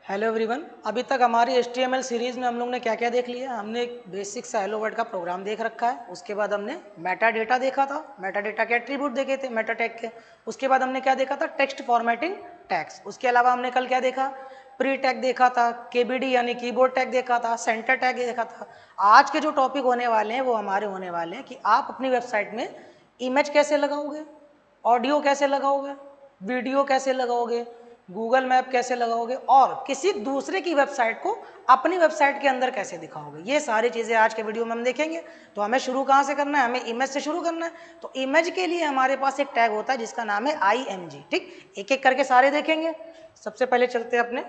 Hello everyone. अभी तक हमारी HTML सीरीज़ में हम लोग ने क्या क्या देख लिया। हमने एक बेसिक सा हेलो वर्ल्ड का प्रोग्राम देख रखा है। उसके बाद हमने मेटा डेटा देखा था, मेटा डेटा के एट्रीब्यूट देखे थे मेटा टैग के। उसके बाद हमने क्या देखा था, टेक्स्ट फॉर्मेटिंग टैग्स। उसके अलावा हमने कल क्या देखा, प्री टैग देखा था, KBD यानी कीबोर्ड टैग देखा था, सेंटर टैग देखा था। आज के जो टॉपिक होने वाले हैं वो हमारे होने वाले हैं कि आप अपनी वेबसाइट में इमेज कैसे लगाओगे, ऑडियो कैसे लगाओगे, वीडियो कैसे लगाओगे, गूगल मैप कैसे लगाओगे और किसी दूसरे की वेबसाइट को अपनी वेबसाइट के अंदर कैसे दिखाओगे। ये सारी चीज़ें आज के वीडियो में हम देखेंगे। तो हमें शुरू कहाँ से करना है, हमें इमेज से शुरू करना है। तो इमेज के लिए हमारे पास एक टैग होता है जिसका नाम है IMG। ठीक, एक एक करके सारे देखेंगे। सबसे पहले चलते हैं अपने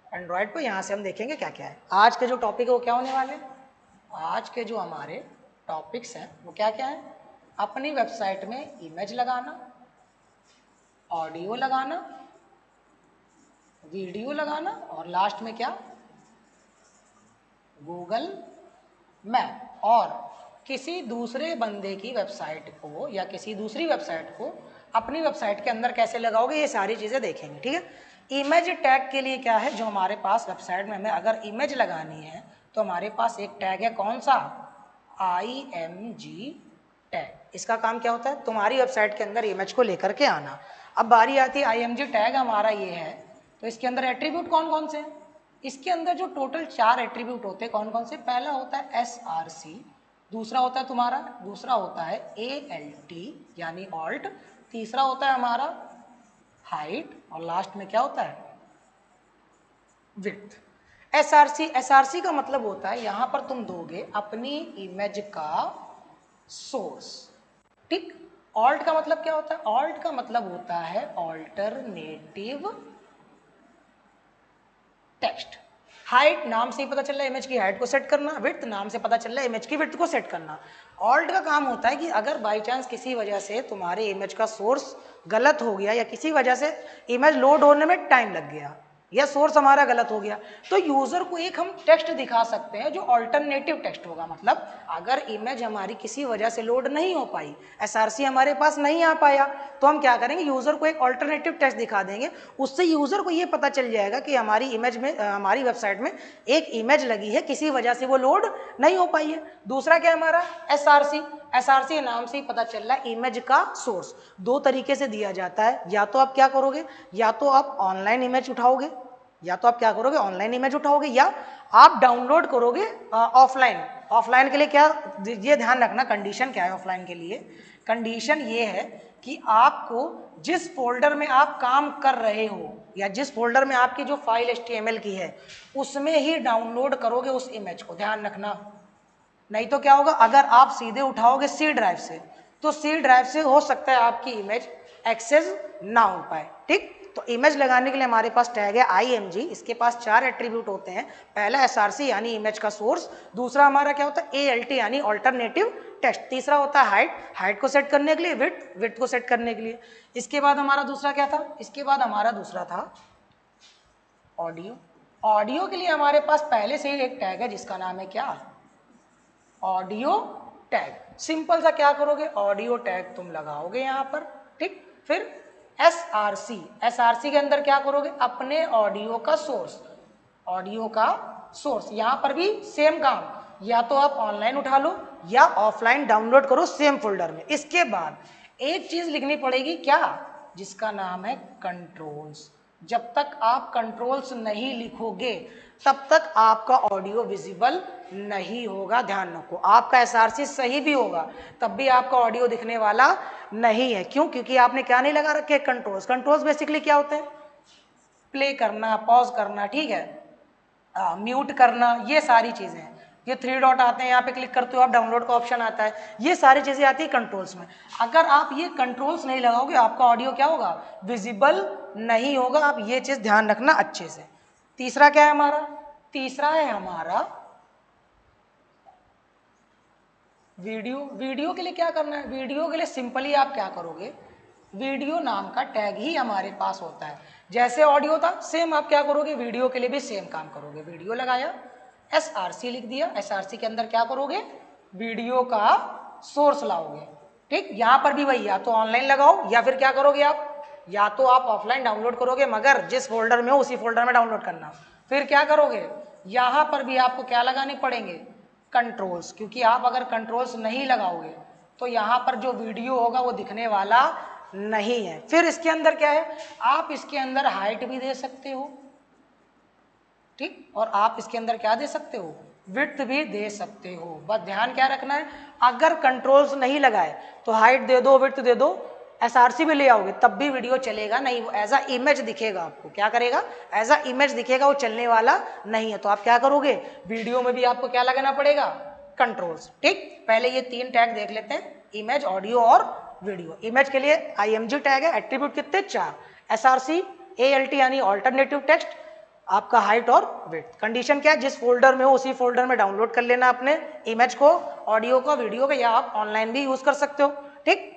एंड्रॉयड पर, यहाँ से हम देखेंगे क्या क्या है। आज के जो टॉपिक है वो क्या होने वाले हैं, आज के जो हमारे टॉपिक्स हैं वो क्या क्या है, अपनी वेबसाइट में इमेज लगाना, ऑडियो लगाना, वीडियो लगाना और लास्ट में क्या, गूगल मैप। और किसी दूसरे बंदे की वेबसाइट को या किसी दूसरी वेबसाइट को अपनी वेबसाइट के अंदर कैसे लगाओगे, ये सारी चीज़ें देखेंगे। ठीक है। इमेज टैग के लिए क्या है, जो हमारे पास वेबसाइट में हमें अगर इमेज लगानी है तो हमारे पास एक टैग है, कौन सा, IMG टैग। इसका काम क्या होता है, तुम्हारी वेबसाइट के अंदर इमेज को लेकर के आना। अब बारी आती है IMG टैग हमारा ये है, तो इसके अंदर एट्रीब्यूट कौन कौन से हैं। इसके अंदर जो टोटल 4 एट्रीब्यूट होते हैं, कौन कौन से, पहला होता है SRC, दूसरा होता है तुम्हारा, दूसरा होता है ALT यानी ऑल्ट, तीसरा होता है हमारा हाइट और लास्ट में क्या होता है, विड्थ। SRC का मतलब होता है यहां पर तुम दोगे अपनी इमेज का सोर्स। ठीक, ऑल्ट का मतलब क्या होता है, ऑल्ट का मतलब होता है ऑल्टरनेटिव टेक्स्ट। हाइट नाम से ही पता चल रहा है इमेज की हाइट को सेट करना, विड्थ नाम से पता चल रहा है इमेज की विड्थ को सेट करना। ऑल्ट का काम होता है कि अगर बाई चांस किसी वजह से तुम्हारे इमेज का सोर्स गलत हो गया या किसी वजह से इमेज लोड होने में टाइम लग गया या सोर्स हमारा गलत हो गया, तो यूजर को एक हम टेक्स्ट दिखा सकते हैं जो ऑल्टरनेटिव टेक्स्ट होगा। मतलब अगर इमेज हमारी किसी वजह से लोड नहीं हो पाई, SRC हमारे पास नहीं आ पाया, तो हम क्या करेंगे, यूजर को एक ऑल्टरनेटिव टेक्स्ट दिखा देंगे। उससे यूजर को ये पता चल जाएगा कि हमारी इमेज में हमारी वेबसाइट में एक इमेज लगी है, किसी वजह से वो लोड नहीं हो पाई है। दूसरा क्या है हमारा, SRC नाम से ही पता चल रहा है इमेज का सोर्स दो तरीके से दिया जाता है। या तो आप क्या करोगे, या तो आप ऑनलाइन इमेज उठाओगे, या तो आप क्या करोगे, ऑनलाइन इमेज उठाओगे, या आप डाउनलोड करोगे ऑफलाइन। ऑफलाइन के लिए क्या, ये ध्यान रखना कंडीशन क्या है ऑफलाइन के लिए, कंडीशन ये है कि आपको जिस फोल्डर में आप काम कर रहे हो या जिस फोल्डर में आपकी जो फाइल HTML की है उसमें ही डाउनलोड करोगे उस इमेज को, ध्यान रखना। नहीं तो क्या होगा, अगर आप सीधे उठाओगे C ड्राइव से, तो C ड्राइव से हो सकता है आपकी इमेज एक्सेस ना हो पाए। ठीक, तो इमेज लगाने के लिए हमारे पास टैग है IMG। इसके पास 4 एट्रीब्यूट होते हैं। पहला SRC यानी इमेज का सोर्स, दूसरा हमारा क्या होता है ALT यानी ऑल्टरनेटिव टेक्स्ट, तीसरा होता है हाइट को सेट करने के लिए, विड्थ को सेट करने के लिए। इसके बाद हमारा दूसरा क्या था, इसके बाद हमारा दूसरा था ऑडियो। ऑडियो के लिए हमारे पास पहले से ही एक टैग है जिसका नाम है क्या, ऑडियो टैग। सिंपल सा क्या करोगे, ऑडियो टैग तुम लगाओगे यहाँ पर। ठीक, फिर SRC के अंदर क्या करोगे, अपने ऑडियो का सोर्स, ऑडियो का सोर्स यहाँ पर भी सेम काम, या तो आप ऑनलाइन उठा लो या ऑफलाइन डाउनलोड करो सेम फोल्डर में। इसके बाद एक चीज लिखनी पड़ेगी क्या, जिसका नाम है कंट्रोल्स। जब तक आप कंट्रोल्स नहीं लिखोगे तब तक आपका ऑडियो विजिबल नहीं होगा। ध्यान रखो, आपका SRC सही भी होगा तब भी आपका ऑडियो दिखने वाला नहीं है। क्यों, क्योंकि आपने क्या नहीं लगा रखे, कंट्रोल्स। कंट्रोल्स बेसिकली क्या होते हैं, प्ले करना, पॉज करना, ठीक है, म्यूट करना, ये सारी चीजें। ये 3 डॉट आते हैं, यहाँ पे क्लिक करते हो आप डाउनलोड का ऑप्शन आता है, ये सारी चीजें आती है कंट्रोल्स में। अगर आप ये कंट्रोल्स नहीं लगाओगे आपका ऑडियो क्या होगा, विजिबल नहीं होगा। आप ये चीज ध्यान रखना अच्छे से। तीसरा क्या है हमारा, तीसरा है हमारा वीडियो। वीडियो के लिए क्या करना है, वीडियो के लिए सिंपली आप क्या करोगे, वीडियो नाम का टैग ही हमारे पास होता है। जैसे ऑडियो था सेम आप क्या करोगे, वीडियो के लिए भी सेम काम करोगे। वीडियो लगाया, SRC लिख दिया, SRC के अंदर क्या करोगे, वीडियो का सोर्स लाओगे। ठीक, यहाँ पर भी वही, या तो ऑनलाइन लगाओ या फिर क्या करोगे आप, या तो आप ऑफलाइन डाउनलोड करोगे, मगर जिस फोल्डर में हो उसी फोल्डर में डाउनलोड करना। फिर क्या करोगे, यहाँ पर भी आपको क्या लगाने पड़ेंगे, कंट्रोल्स, क्योंकि आप अगर कंट्रोल्स नहीं लगाओगे तो यहाँ पर जो वीडियो होगा वो दिखने वाला नहीं है। फिर इसके अंदर क्या है, आप इसके अंदर हाइट भी दे सकते हो, ठीक, और आप इसके अंदर क्या दे सकते हो, विड्थ भी दे सकते हो। बस ध्यान क्या रखना है, अगर कंट्रोल्स नहीं लगाए तो हाइट दे दो, विड्थ दे दो, एसआरसी भी ले आओगे तब भी वीडियो चलेगा नहीं, वो एज अ इमेज दिखेगा आपको। क्या करेगा, एज अ इमेज दिखेगा, वो चलने वाला नहीं है। तो आप क्या करोगे, वीडियो में भी आपको क्या लगाना पड़ेगा, कंट्रोल्स। ठीक, पहले ये 3 टैग देख लेते हैं, इमेज, ऑडियो और वीडियो। इमेज के लिए IMG टैग है, एट्रीब्यूट कितने, 4, SRC, ALT यानी ऑल्टरनेटिव टेक्स्ट, आपका हाइट और विड्थ। कंडीशन क्या है, जिस फोल्डर में हो उसी फोल्डर में डाउनलोड कर लेना अपने इमेज को, ऑडियो को, वीडियो को, या आप ऑनलाइन भी यूज कर सकते हो। ठीक,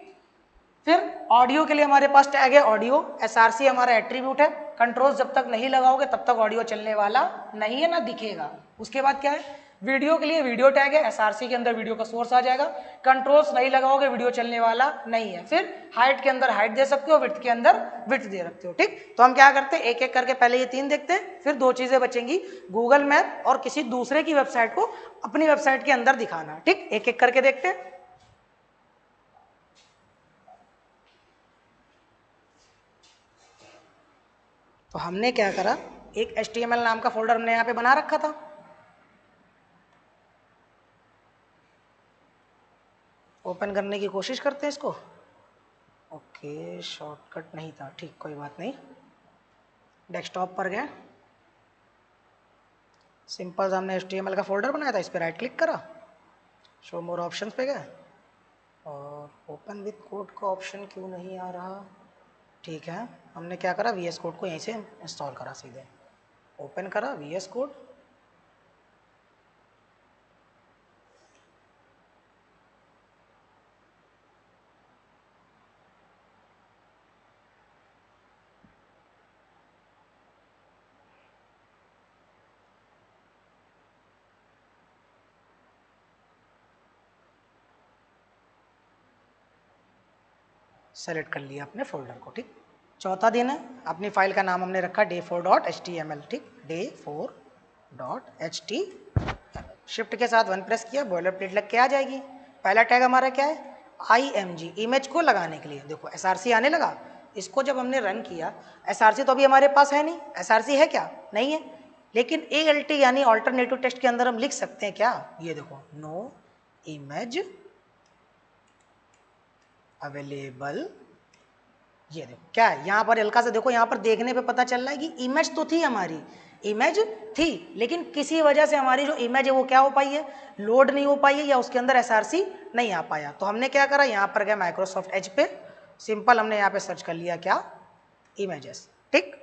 फिर ऑडियो के लिए हमारे पास टैग है ऑडियो, SRC हमारा एट्रीब्यूट है, कंट्रोल्स जब तक नहीं लगाओगे तब तक ऑडियो चलने वाला नहीं है, ना दिखेगा। उसके बाद क्या है, वीडियो के लिए वीडियो टैग है, SRC के अंदर वीडियो का सोर्स आ जाएगा, कंट्रोल्स नहीं लगाओगे वीडियो चलने वाला नहीं है। फिर हाइट के अंदर हाइट दे सकते हो, विड्थ के अंदर विड्थ दे सकते हो। ठीक, तो हम क्या करते हैं, एक एक करके पहले ये 3 देखते हैं, फिर 2 चीजें बचेंगी, गूगल मैप और किसी दूसरे की वेबसाइट को अपनी वेबसाइट के अंदर दिखाना। ठीक, एक एक करके देखते हैं। तो हमने क्या करा, एक HTML नाम का फोल्डर हमने यहाँ पे बना रखा था, ओपन करने की कोशिश करते हैं इसको। ओके, शॉर्टकट नहीं था, ठीक, कोई बात नहीं। डेस्कटॉप पर गए, सिंपल सा हमने HTML का फोल्डर बनाया था, इस पर राइट क्लिक करा, शो मोर ऑप्शंस पे गए, और ओपन विथ कोड का ऑप्शन क्यों नहीं आ रहा। ठीक है, हमने क्या करा, VS कोड को यहीं से इंस्टॉल करा, सीधे ओपन करा VS कोड, सेलेक्ट कर लिया अपने फोल्डर को। ठीक, चौथा दिन है, अपनी फाइल का नाम हमने रखा day4.html। ठीक, day4.html, शिफ्ट के साथ 1 प्रेस किया, बॉयलर प्लेट लग के आ जाएगी। पहला टैग हमारा क्या है, IMG, इमेज को लगाने के लिए। देखो SRC आने लगा, इसको जब हमने रन किया, SRC तो अभी हमारे पास है नहीं, SRC है क्या, नहीं है, लेकिन ALT यानी ऑल्टरनेटिव टेक्स्ट के अंदर हम लिख सकते हैं क्या, ये देखो, नो इमेज अवेलेबल। ये देखो क्या है, यहाँ पर हल्का से देखो, यहाँ पर देखने पे पता चल रहा है कि इमेज तो थी, हमारी इमेज थी, लेकिन किसी वजह से हमारी जो इमेज है वो क्या हो पाई है, लोड नहीं हो पाई है, या उसके अंदर SRC नहीं आ पाया। तो हमने क्या करा, यहाँ पर गया माइक्रोसॉफ्ट एज पे, सिंपल हमने यहाँ पे सर्च कर लिया क्या, इमेजेस। ठीक,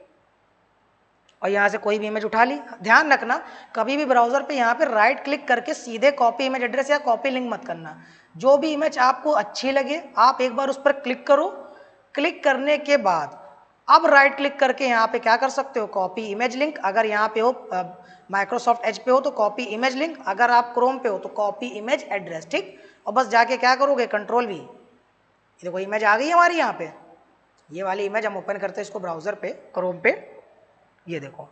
और यहाँ से कोई भी इमेज उठा ली। ध्यान रखना, कभी भी ब्राउजर पे यहाँ पे राइट क्लिक करके सीधे कॉपी इमेज एड्रेस या कॉपी लिंक मत करना। जो भी इमेज आपको अच्छी लगे आप एक बार उस पर क्लिक करो, क्लिक करने के बाद अब राइट क्लिक करके यहाँ पे क्या कर सकते हो, कॉपी इमेज लिंक। अगर यहाँ पे हो माइक्रोसॉफ्ट एज पे हो तो कॉपी इमेज लिंक, अगर आप क्रोम पे हो तो कॉपी इमेज एड्रेस। ठीक, और बस जाके क्या करोगे, कंट्रोल V, देखो इमेज आ गई हमारी यहाँ पे, ये वाली इमेज हम ओपन करते हैं इसको ब्राउजर पे, क्रोम पे, ये देखो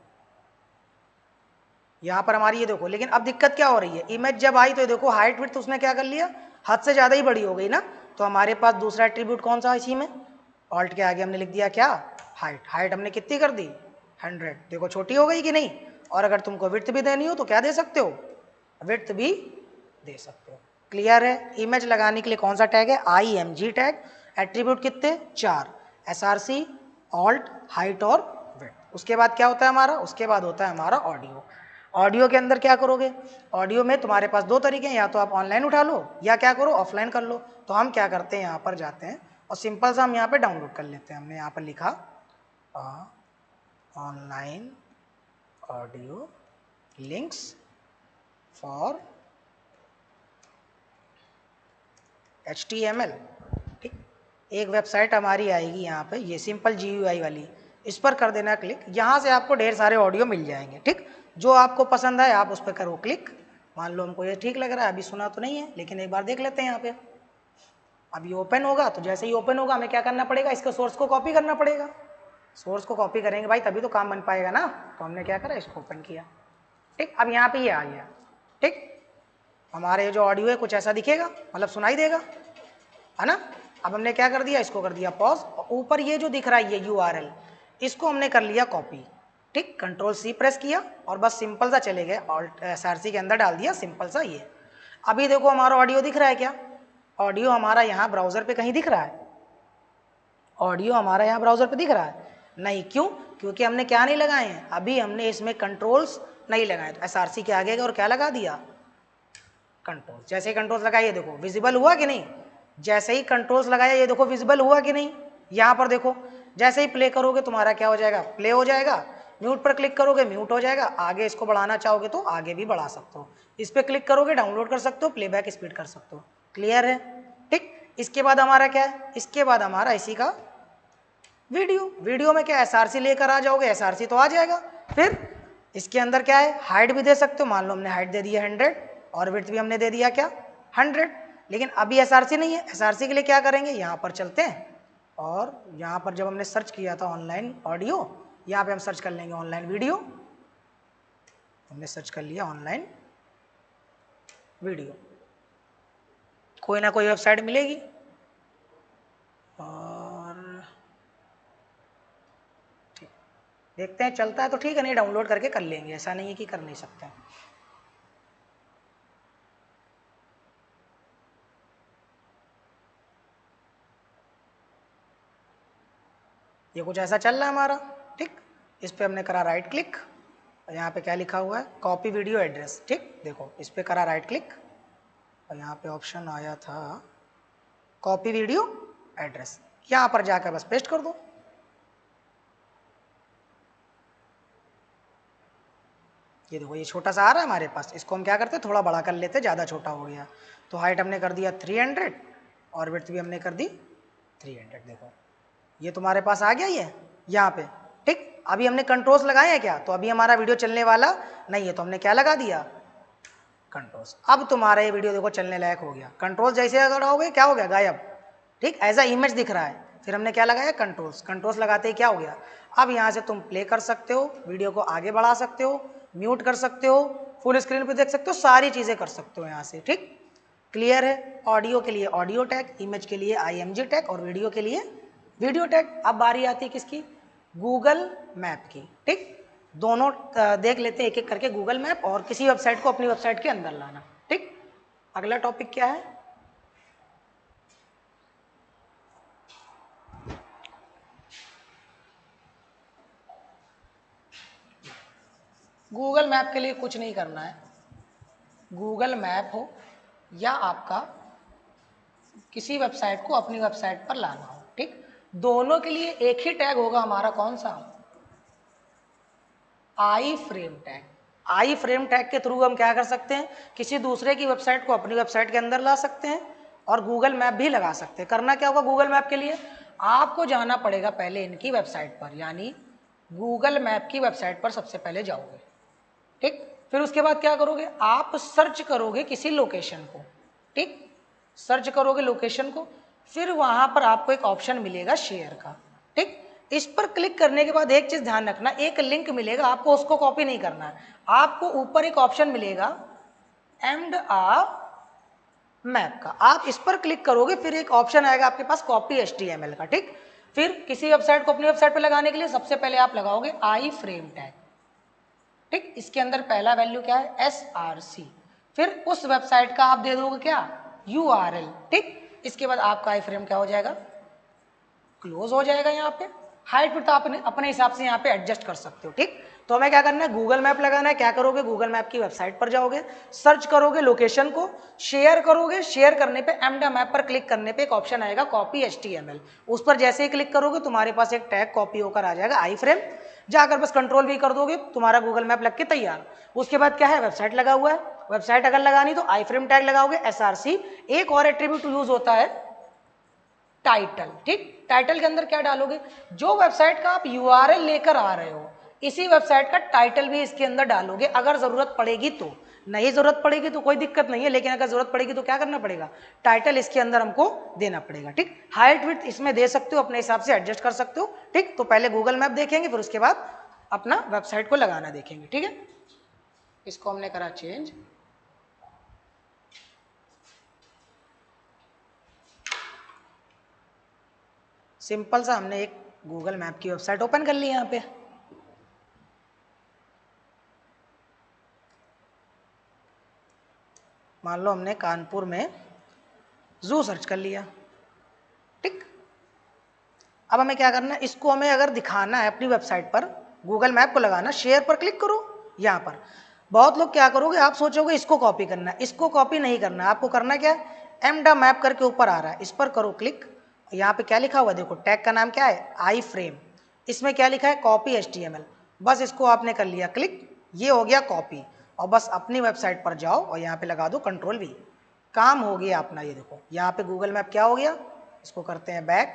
यहाँ पर हमारी, ये देखो। लेकिन अब दिक्कत क्या हो रही है, इमेज जब आई तो ये देखो हाइट विड्थ उसने क्या कर लिया, हद से ज़्यादा ही बड़ी हो गई ना। तो हमारे पास दूसरा एट्रीब्यूट कौन सा है इसी में, ऑल्ट के आगे हमने लिख दिया क्या, हाइट। हाइट हमने कितनी कर दी, 100, देखो छोटी हो गई कि नहीं। और अगर तुमको विड्थ भी देनी हो तो क्या दे सकते हो, विड्थ भी दे सकते हो। क्लियर है। इमेज लगाने के लिए कौन सा टैग है, IMG टैग, एट्रीब्यूट कितने, 4, SRC, ऑल्ट, हाइट और विड्थ। उसके बाद क्या होता है हमारा, उसके बाद होता है हमारा ऑडियो। ऑडियो के अंदर क्या करोगे, ऑडियो में तुम्हारे पास 2 तरीके हैं, या तो आप ऑनलाइन उठा लो या क्या करो, ऑफलाइन कर लो। तो हम क्या करते हैं, यहाँ पर जाते हैं और सिंपल सा हम यहाँ पे डाउनलोड कर लेते हैं। हमने यहाँ पर लिखा online audio links for HTML। ठीक, एक वेबसाइट हमारी आएगी यहाँ पे, ये सिंपल GUI वाली, इस पर कर देना क्लिक, यहाँ से आपको ढेर सारे ऑडियो मिल जाएंगे। ठीक, जो आपको पसंद आए आप उस पर करो क्लिक। मान लो हमको ये ठीक लग रहा है, अभी सुना तो नहीं है लेकिन एक बार देख लेते हैं यहाँ पे। अब ये ओपन होगा तो जैसे ही ओपन होगा हमें क्या करना पड़ेगा, इसके सोर्स को कॉपी करना पड़ेगा। सोर्स को कॉपी करेंगे भाई तभी तो काम बन पाएगा ना। तो हमने क्या करा, इसको ओपन किया। ठीक, अब यहाँ पे ये आ गया। ठीक, हमारे जो ऑडियो है कुछ ऐसा दिखेगा, मतलब सुनाई देगा, है ना। अब हमने क्या कर दिया, इसको कर दिया पॉज। ऊपर ये जो दिख रहा है ये URL, इसको हमने कर लिया कॉपी। ठीक, Ctrl+C प्रेस किया और बस सिंपल सा चले गए, Alt SRC के अंदर डाल दिया सिंपल सा ये। अभी देखो हमारा ऑडियो दिख रहा है क्या, ऑडियो हमारा यहाँ ब्राउजर पे कहीं दिख रहा है, ऑडियो हमारा यहाँ ब्राउजर पे दिख रहा है नहीं, क्यों, क्योंकि हमने क्या नहीं लगाए हैं, अभी हमने इसमें कंट्रोल्स नहीं लगाए। तो SRC के आगे और क्या लगा दिया, कंट्रोल। जैसे ही कंट्रोल्स लगाइए देखो विजिबल हुआ कि नहीं, जैसे ही कंट्रोल्स लगाया ये देखो विजिबल हुआ कि नहीं। यहाँ पर देखो जैसे ही प्ले करोगे तुम्हारा क्या हो जाएगा, प्ले हो जाएगा। म्यूट पर क्लिक करोगे म्यूट हो जाएगा। आगे इसको बढ़ाना चाहोगे तो आगे भी बढ़ा सकते हो। इस पर क्लिक करोगे डाउनलोड कर सकते हो, प्लेबैक स्पीड कर सकते हो। क्लियर है। ठीक, इसके बाद हमारा क्या है, इसके बाद हमारा इसी का वीडियो में क्या SRC लेकर आ जाओगे, SRC तो आ जाएगा। फिर इसके अंदर क्या है, हाइट भी दे सकते हो। मान लो हमने हाइट दे दी है 100 और विड्थ भी हमने दे दिया क्या 100, लेकिन अभी SRC नहीं है। SRC के लिए क्या करेंगे, यहाँ पर चलते हैं और यहाँ पर जब हमने सर्च किया था ऑनलाइन ऑडियो, यहाँ पे हम सर्च कर लेंगे ऑनलाइन वीडियो। हमने सर्च कर लिया ऑनलाइन वीडियो, कोई ना कोई वेबसाइट मिलेगी। और ठीक, देखते हैं चलता है तो ठीक है, नहीं डाउनलोड करके कर लेंगे, ऐसा नहीं है कि कर नहीं सकते। ये कुछ ऐसा चल रहा है हमारा। ठीक, इस पे हमने करा राइट क्लिक, यहाँ पे क्या लिखा हुआ है, कॉपी वीडियो एड्रेस। ठीक, देखो इस पे करा राइट क्लिक और यहाँ पे ऑप्शन आया था कॉपी वीडियो एड्रेस, यहाँ पर जाकर बस पेस्ट कर दो। ये देखो ये छोटा सा आ रहा है हमारे पास, इसको हम क्या करते हैं थोड़ा बड़ा कर लेते, ज़्यादा छोटा हो गया। तो हाइट हमने कर दिया 300 और विड्थ भी हमने कर दी 300। देखो ये तुम्हारे पास आ गया ये यहाँ पे। ठीक, अभी हमने कंट्रोल्स लगाए हैं क्या, तो अभी हमारा वीडियो चलने वाला नहीं है, तो हमने क्या लगा दिया कंट्रोल्स। अब तुम्हारा ये वीडियो देखो चलने लायक हो गया। कंट्रोल्स जैसे अगर आओगे क्या हो गया, गायब। ठीक, एज अ इमेज दिख रहा है। फिर हमने क्या लगाया कंट्रोल्स, कंट्रोल्स लगाते ही क्या हो गया, अब यहाँ से तुम प्ले कर सकते हो, वीडियो को आगे बढ़ा सकते हो, म्यूट कर सकते हो, फुल स्क्रीन पे देख सकते हो, सारी चीज़ें कर सकते हो यहाँ से। ठीक, क्लियर है। ऑडियो के लिए ऑडियो टैग, इमेज के लिए IMG टैग और वीडियो के लिए वीडियो टैग। अब बारी आती है किसकी, गूगल मैप की। ठीक, दोनों देख लेते हैं एक एक करके, गूगल मैप और किसी वेबसाइट को अपनी वेबसाइट के अंदर लाना। ठीक, अगला टॉपिक क्या है, गूगल मैप के लिए कुछ नहीं करना है। गूगल मैप हो या आपका किसी वेबसाइट को अपनी वेबसाइट पर लाना हो, ठीक, दोनों के लिए एक ही टैग होगा हमारा, कौन सा, आई फ्रेम टैग। आई फ्रेम टैग के थ्रू हम क्या कर सकते हैं, किसी दूसरे की वेबसाइट को अपनी वेबसाइट के अंदर ला सकते हैं और गूगल मैप भी लगा सकते हैं। करना क्या होगा गूगल मैप के लिए, आपको जाना पड़ेगा पहले इनकी वेबसाइट पर, यानी गूगल मैप की वेबसाइट पर सबसे पहले जाओगे। ठीक, फिर उसके बाद क्या करोगे, आप सर्च करोगे किसी लोकेशन को। ठीक, सर्च करोगे लोकेशन को, फिर वहां पर आपको एक ऑप्शन मिलेगा शेयर का। ठीक, इस पर क्लिक करने के बाद एक चीज ध्यान रखना, एक लिंक मिलेगा आपको, उसको कॉपी नहीं करना है। आपको ऊपर एक ऑप्शन मिलेगा एंड आ मैप का, आप इस पर क्लिक करोगे, फिर एक ऑप्शन आएगा आपके पास कॉपी HTML का। ठीक, फिर किसी वेबसाइट को अपनी वेबसाइट पर लगाने के लिए सबसे पहले आप लगाओगे आई फ्रेम टैग। ठीक, इसके अंदर पहला वैल्यू क्या है, SRC, फिर उस वेबसाइट का आप दे दोगे क्या, URL। ठीक, इसके बाद आपका आई फ्रेम क्या हो जाएगा, क्लोज हो जाएगा। यहाँ पे हाइट फिर तो आप अपने हिसाब से यहाँ पे एडजस्ट कर सकते हो। ठीक, तो हमें क्या करना है, गूगल मैप लगाना है। क्या करोगे, गूगल मैप की वेबसाइट पर जाओगे, सर्च करोगे लोकेशन को, शेयर करोगे, शेयर करने पे एंड मैप पर क्लिक करने पे एक ऑप्शन आएगा कॉपी HTML, उस पर जैसे ही क्लिक करोगे तुम्हारे पास एक टैग कॉपी होकर आ जाएगा आई फ्रेम, जाकर बस कंट्रोल भी कर दोगे, तुम्हारा गूगल मैप लग के तैयार। उसके बाद क्या है, वेबसाइट लगा हुआ है, वेबसाइट अगर लगानी तो आई फ्रेम टैग लगाओगे, SRC। एक और एट्रीब्यूट यूज होता है टाइटल। ठीक, टाइटल के अंदर क्या डालोगे, जो वेबसाइट का आप URL लेकर आ रहे हो, इसी वेबसाइट का टाइटल भी इसके अंदर डालोगे अगर ज़रूरत पड़ेगी तो, नहीं ज़रूरत पड़ेगी तो कोई दिक्कत नहीं है, लेकिन अगर ज़रूरत पड़ेगी तो क्या करना पड़ेगा, टाइटल इसके अंदर हमको देना पड़ेगा। ठीक, हाइट विड्थ इसमें दे सकते हो, अपने हिसाब से एडजस्ट कर सकते हो। ठीक, तो पहले गूगल मैप देखेंगे, फिर उसके बाद अपना वेबसाइट को लगाना देखेंगे। ठीक है, इसको हमने करा चेंज। सिंपल सा हमने एक गूगल मैप की वेबसाइट ओपन कर ली यहाँ पे। मान लो हमने कानपुर में जू सर्च कर लिया। ठीक, अब हमें क्या करना है, इसको हमें अगर दिखाना है अपनी वेबसाइट पर, गूगल मैप को लगाना, शेयर पर क्लिक करो। यहाँ पर बहुत लोग क्या करोगे, आप सोचोगे इसको कॉपी करना है, इसको कॉपी नहीं करना है, आपको करना क्या है, एमडा मैप करके ऊपर आ रहा है, इस पर करो क्लिक। यहाँ पे क्या लिखा हुआ है देखो, टैग का नाम क्या है, आई फ्रेम, इसमें क्या लिखा है, कॉपी HTML। बस इसको आपने कर लिया क्लिक, ये हो गया कॉपी, और बस अपनी वेबसाइट पर जाओ और यहाँ पे लगा दो Ctrl+V, काम हो गया अपना। ये देखो यहाँ पे गूगल मैप क्या हो गया, इसको करते हैं बैक,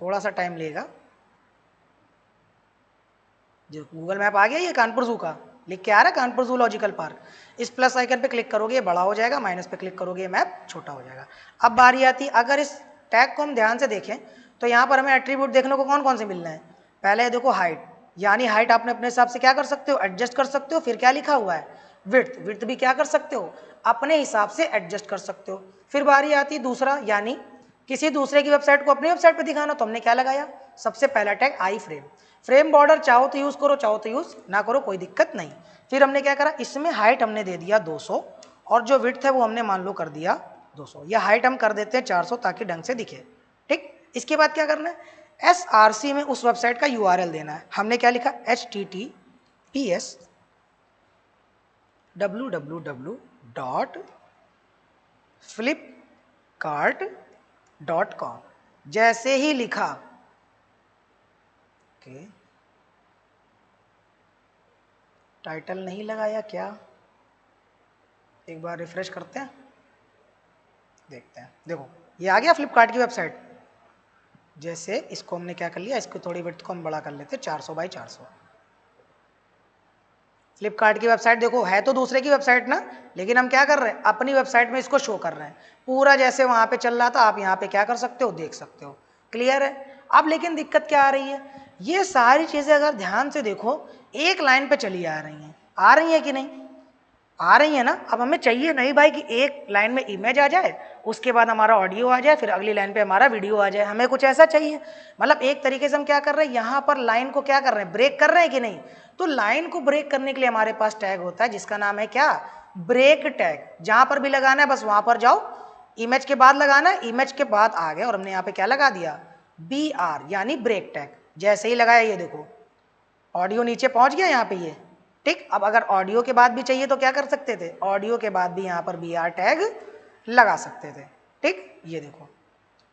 थोड़ा सा टाइम लेगा। जो गूगल मैप आ गया, ये कानपुर जू का लिख के आ रहा है, कानपुर जूलॉजिकल पार्क। इस प्लस आइकन पे क्लिक करोगे ये बड़ा हो जाएगा, माइनस पे क्लिक करोगे ये मैप छोटा हो जाएगा। अब बारी आती है, अगर इस टैग को हम ध्यान से देखें तो यहाँ पर हमें एट्रीब्यूट देखने को कौन कौन से मिल रहे हैं। पहले देखो हाइट, यानी हाइट आपने अपने हिसाब से क्या कर सकते हो, एडजस्ट कर सकते हो। फिर क्या लिखा हुआ है, विड्थ, विड्थ भी क्या कर सकते हो, अपने हिसाब से एडजस्ट कर सकते हो। फिर बारी आती है दूसरा, यानी किसी दूसरे की वेबसाइट को अपनी वेबसाइट पे दिखाना, तो हमने क्या लगाया, सबसे पहला टैग आई फ्रेम। फ्रेम बॉर्डर चाहो तो यूज़ करो, चाहो तो यूज़ ना करो, कोई दिक्कत नहीं। फिर हमने क्या करा, इसमें हाइट हमने दे दिया 200, और जो विड्थ है वो हमने मान लो कर दिया 200, या हाइट हम कर देते हैं 400 ताकि ढंग से दिखे। ठीक, इसके बाद क्या करना है, SRC में उस वेबसाइट का URL देना है। हमने क्या लिखा, https://www.flipkart.com। जैसे ही लिखा, ओके, टाइटल नहीं लगाया क्या, एक बार रिफ्रेश करते हैं, देखते हैं। देखो ये आ गया फ्लिपकार्ट की वेबसाइट। जैसे इसको हमने क्या कर लिया, इसको थोड़ी विड्थ को हम बड़ा कर लेते हैं, 400 बाई 400। फ्लिपकार्ट की वेबसाइट देखो, है तो दूसरे की वेबसाइट ना, लेकिन हम क्या कर रहे हैं, अपनी वेबसाइट में इसको शो कर रहे हैं पूरा, जैसे वहाँ पे चल रहा था आप यहाँ पे क्या कर सकते हो, देख सकते हो। क्लियर है। अब लेकिन दिक्कत क्या आ रही है, ये सारी चीज़ें अगर ध्यान से देखो एक लाइन पे चली आ रही है कि नहीं, आ रही है ना। अब हमें चाहिए नहीं भाई कि एक लाइन में इमेज आ जाए, उसके बाद हमारा ऑडियो आ जाए, फिर अगली लाइन पे हमारा वीडियो आ जाए, हमें कुछ ऐसा चाहिए। मतलब एक तरीके से हम क्या कर रहे हैं, यहाँ पर लाइन को क्या कर रहे हैं, ब्रेक कर रहे हैं कि नहीं। तो लाइन को ब्रेक करने के लिए हमारे पास टैग होता है जिसका नाम है क्या, ब्रेक टैग। जहाँ पर भी लगाना है बस वहाँ पर जाओ, इमेज के बाद लगाना है, इमेज के बाद आ गया, और हमने यहाँ पे क्या लगा दिया, BR यानी ब्रेक टैग। जैसे ही लगाया ये देखो ऑडियो नीचे पहुँच गया यहाँ पे ये। ठीक, अब अगर ऑडियो के बाद भी चाहिए तो क्या कर सकते थे, ऑडियो के बाद भी यहाँ पर BR टैग लगा सकते थे। ठीक, ये देखो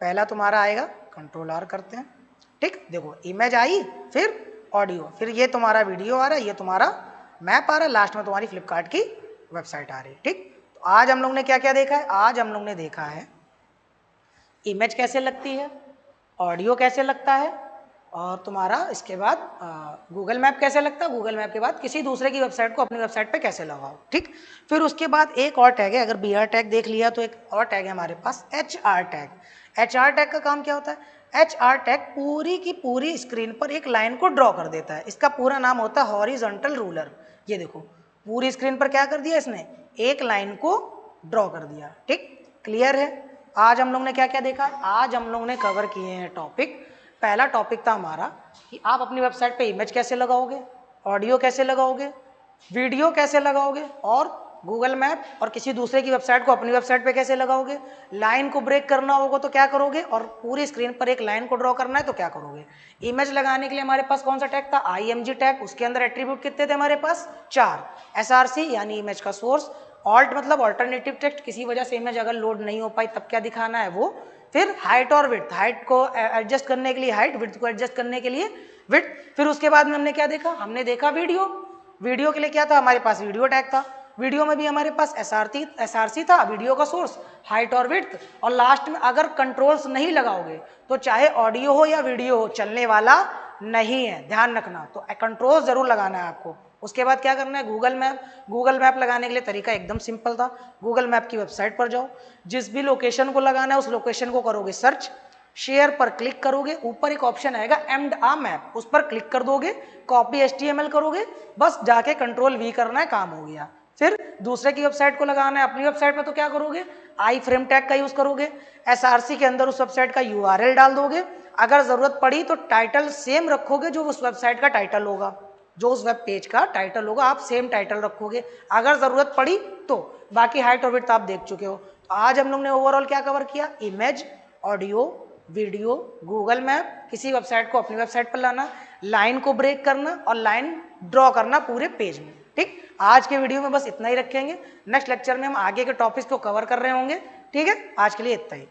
पहला तुम्हारा आएगा, Ctrl+R करते हैं। ठीक, देखो इमेज आई, फिर ऑडियो, फिर ये तुम्हारा वीडियो आ रहा है, ये तुम्हारा मैप आ रहा है, लास्ट में तुम्हारी फ्लिपकार्ट की वेबसाइट आ रही है। ठीक, तो आज हम लोग ने क्या क्या देखा है, आज हम लोग ने देखा है इमेज कैसे लगती है, ऑडियो कैसे लगता है, और तुम्हारा इसके बाद गूगल मैप कैसे लगता है, गूगल मैप के बाद किसी दूसरे की वेबसाइट को अपनी वेबसाइट पे कैसे लगाओ। ठीक, फिर उसके बाद एक और टैग है, अगर BR टैग देख लिया तो एक और टैग है हमारे पास, HR टैग। HR टैग का काम क्या होता है, HR टैग पूरी की पूरी स्क्रीन पर एक लाइन को ड्रॉ कर देता है। इसका पूरा नाम होता है हॉरिजॉन्टल रूलर। ये देखो पूरी स्क्रीन पर क्या कर दिया इसने, एक लाइन को ड्रॉ कर दिया। ठीक, क्लियर है। आज हम लोग ने क्या क्या देखा, आज हम लोग ने कवर किए हैं टॉपिक। पहला टॉपिक था हमारा कि आप अपनी वेबसाइट पे इमेज कैसे लगाओगे, ऑडियो कैसे लगाओगे, वीडियो कैसे लगाओगे, और गूगल मैप और किसी दूसरे की वेबसाइट को अपनी वेबसाइट पे कैसे लगाओगे। लाइन को ब्रेक करना होगा तो क्या करोगे, और पूरी स्क्रीन पर एक लाइन को ड्रॉ करना है तो क्या करोगे। इमेज लगाने के लिए हमारे पास कौन सा टैग था, IMG टैग। उसके अंदर एट्रीब्यूट कितने थे हमारे पास, 4। SRC यानी इमेज का सोर्स, ऑल्ट मतलब ऑल्टरनेटिव टेक्स्ट, किसी वजह से इमेज अगर लोड नहीं हो पाई तब क्या दिखाना है वो। फिर हाइट और विड्थ, हाइट को एडजस्ट करने के लिए हाइट, विड्थ को एडजस्ट करने के लिए विड्थ। फिर उसके बाद में हमने क्या देखा, हमने देखा वीडियो। वीडियो के लिए क्या था हमारे पास, वीडियो टैग था। वीडियो में भी हमारे पास SRC था, वीडियो का सोर्स, हाइट और विड्थ। और लास्ट में अगर कंट्रोल्स नहीं लगाओगे तो चाहे ऑडियो हो या वीडियो हो चलने वाला नहीं है, ध्यान रखना। तो कंट्रोल जरूर लगाना है आपको। उसके बाद क्या करना है, गूगल मैप। गूगल मैप लगाने के लिए तरीका एकदम सिंपल था। गूगल मैप की वेबसाइट पर जाओ, जिस भी लोकेशन को लगाना है उस लोकेशन को करोगे सर्च, शेयर पर क्लिक करोगे, ऊपर एक ऑप्शन आएगा एम्ड आ मैप, उस पर क्लिक कर दोगे, कॉपी HTML करोगे, बस जाके कंट्रोल V करना है, काम हो गया। फिर दूसरे की वेबसाइट को लगाना है, अपनी वेबसाइट में तो क्या करोगे, आई फ्रेम टैग का यूज करोगे, SRC के अंदर उस वेबसाइट का URL डाल दोगे, अगर जरूरत पड़ी तो टाइटल सेम रखोगे जो उस वेबसाइट का टाइटल होगा, जो उस वेब पेज का टाइटल होगा आप सेम टाइटल रखोगे अगर जरूरत पड़ी तो। बाकी हाइट और विड्थ आप देख चुके हो। तो आज हम लोग ने ओवरऑल क्या कवर किया, image, audio, video, Google map, किसी वेबसाइट को अपनी वेबसाइट पर लाना, लाइन को ब्रेक करना और लाइन ड्रॉ करना पूरे पेज में। ठीक, आज के वीडियो में बस इतना ही रखेंगे। नेक्स्ट लेक्चर में हम आगे के टॉपिक्स को कवर कर रहे होंगे। ठीक है, आज के लिए इतना ही।